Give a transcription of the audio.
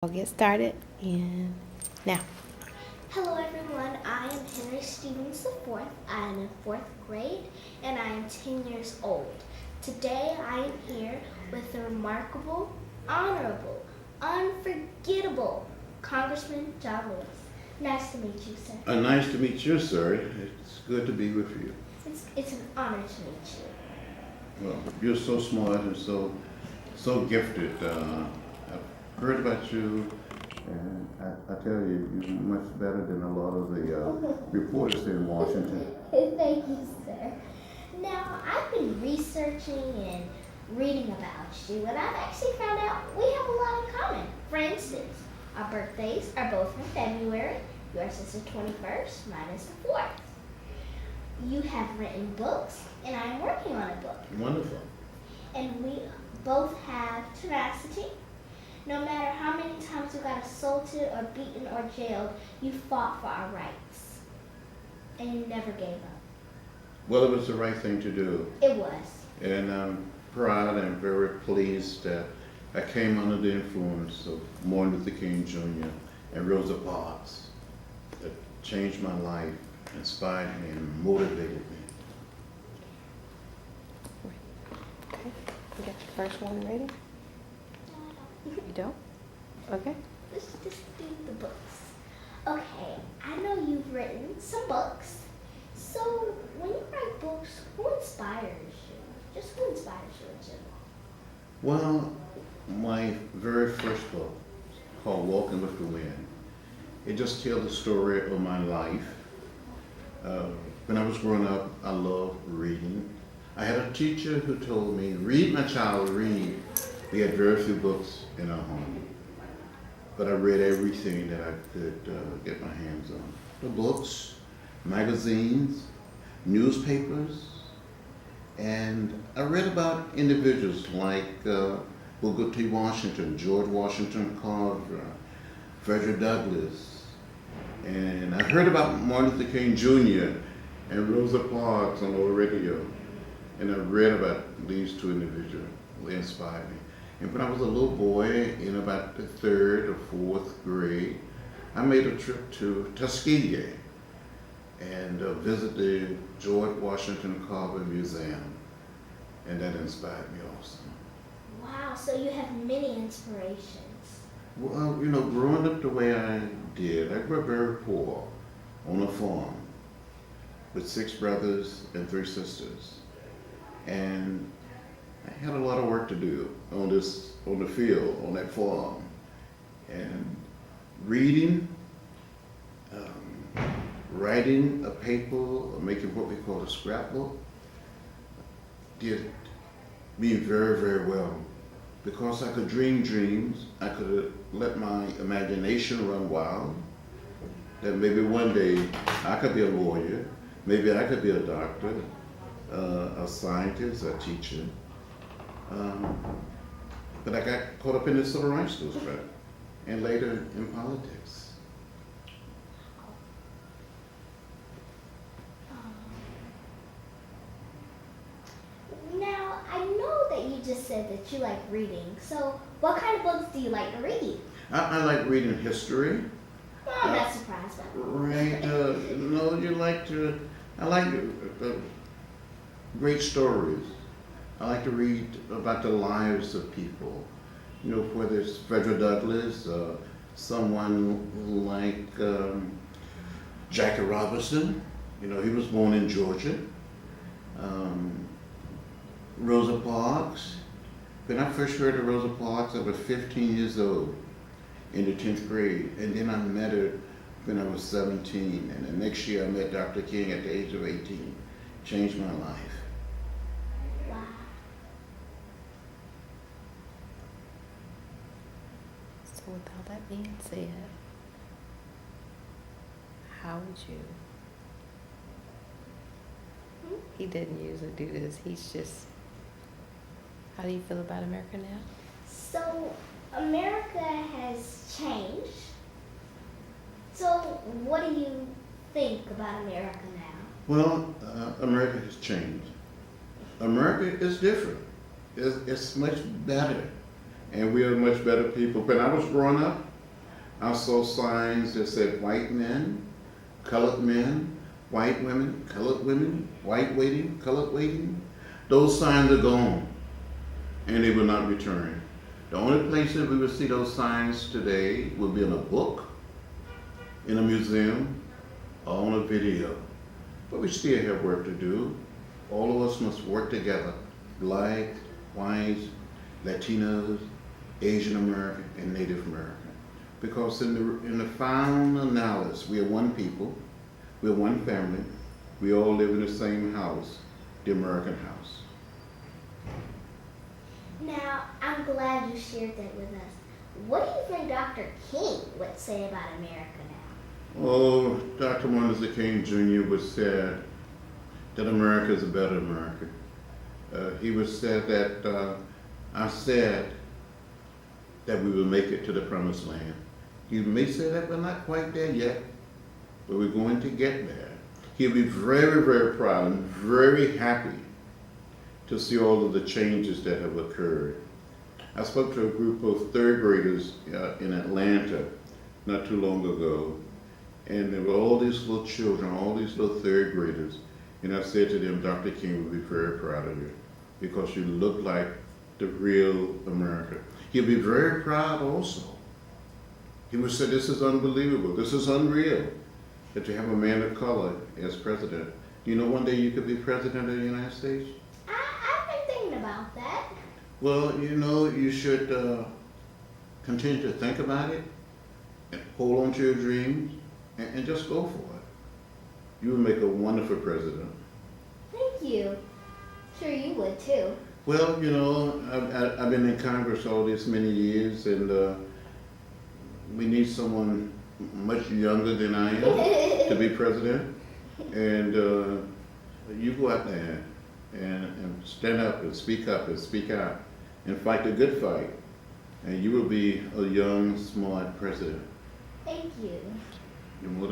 I'll get started and now. Hello everyone, I am Henry Stevens IV. I am in 4th grade and I am 10 years old. Today I am here with the remarkable, honorable, unforgettable Congressman John Lewis. Nice to meet you, sir. Nice to meet you, sir. It's good to be with you. It's an honor to meet you. Well, you're so smart and so gifted. I've heard about you, and I tell you, you're much better than a lot of the reporters here in Washington. Thank you, sir. Now, I've been researching and reading about you, and I've actually found out we have a lot in common. For instance, our birthdays are both in February. Yours is the 21st, mine is the 4th. You have written books, and I'm working on a book. Wonderful. And we both have tenacity. No matter how many times we got assaulted or beaten or jailed, you fought for our rights. And you never gave up. Well, it was the right thing to do, It was. and I'm proud and very pleased that I came under the influence of Martin Luther King Jr. and Rosa Parks that changed my life, inspired me, and motivated me. Okay, you got your first one ready? You don't? Okay. Let's just do the books. Okay, I know you've written some books. So when you write books, who inspires you? Just who inspires you in general? Well, my very first book, called Walking with the Wind, it just tells the story of my life. When I was growing up, I loved reading. I had a teacher who told me, read, my child, read. We had very few books in our home, but I read everything that I could get my hands on. The books, magazines, newspapers, and I read about individuals like Booker T. Washington, George Washington Carver, Frederick Douglass, and I heard about Martin Luther King Jr. and Rosa Parks on the radio, and I read about these two individuals. They inspired me. And when I was a little boy, in about the 3rd or 4th grade, I made a trip to Tuskegee and visit the George Washington Carver Museum, and that inspired me also. Wow, so you have many inspirations. Well, you know, growing up the way I did, I grew up very poor on a farm with 6 brothers and 3 sisters, and I had a lot of work to do on the field, on that farm, and reading, writing a paper, or making what we call a scrapbook, did me very, very well. Because I could dream dreams, I could let my imagination run wild, that maybe one day I could be a lawyer, maybe I could be a doctor, a scientist, a teacher. But I got caught up in the civil rights movement and later in politics. Now, I know that you just said that you like reading. So what kind of books do you like to read? I like reading history. Well, I'm not surprised by that. Right, I like great stories. I like to read about the lives of people. You know, whether it's Frederick Douglass, someone like Jackie Robinson. You know, he was born in Georgia. Rosa Parks. When I first heard of Rosa Parks, I was 15 years old in the 10th grade. And then I met her when I was 17. And the next year I met Dr. King at the age of 18. Changed my life. Wow. So with all that being said, how would you? He didn't usually do this. He's just. How do you feel about America now? So America has changed. So what do you think about America now? Well, America has changed. America is different. It's much better. And we are much better people. When I was growing up, I saw signs that said white men, colored men, white women, white waiting, colored waiting. Those signs are gone, and they will not return. The only place that we will see those signs today will be in a book, in a museum, or on a video. But we still have work to do. All of us must work together, Black, whites, Latinos, Asian American, and Native American. Because in the final analysis, we are one people, we are one family, we all live in the same house, the American house. Now, I'm glad you shared that with us. What do you think Dr. King would say about America now? Oh, Dr. Martin Luther King Jr. would say that America is a better America. He would say that I said that we will make it to the promised land. He may say that we're not quite there yet, but we're going to get there. He'll be very, very proud and very happy to see all of the changes that have occurred. I spoke to a group of third graders in Atlanta not too long ago, and there were all these little children, all these little third graders, and I said to them, Dr. King will be very proud of you because you look like the real America. He'll be very proud also. He would say, this is unbelievable, this is unreal, that you have a man of color as president. You know one day you could be president of the United States? I've been thinking about that. Well, you know, you should continue to think about it, and hold on to your dreams, and just go for it. You would make a wonderful president. Thank you. Sure you would too. Well, you know, I've been in Congress all these many years, and we need someone much younger than I am to be president. And you go out there and stand up and speak out and fight the good fight. And you will be a young, smart president. Thank you. You're more than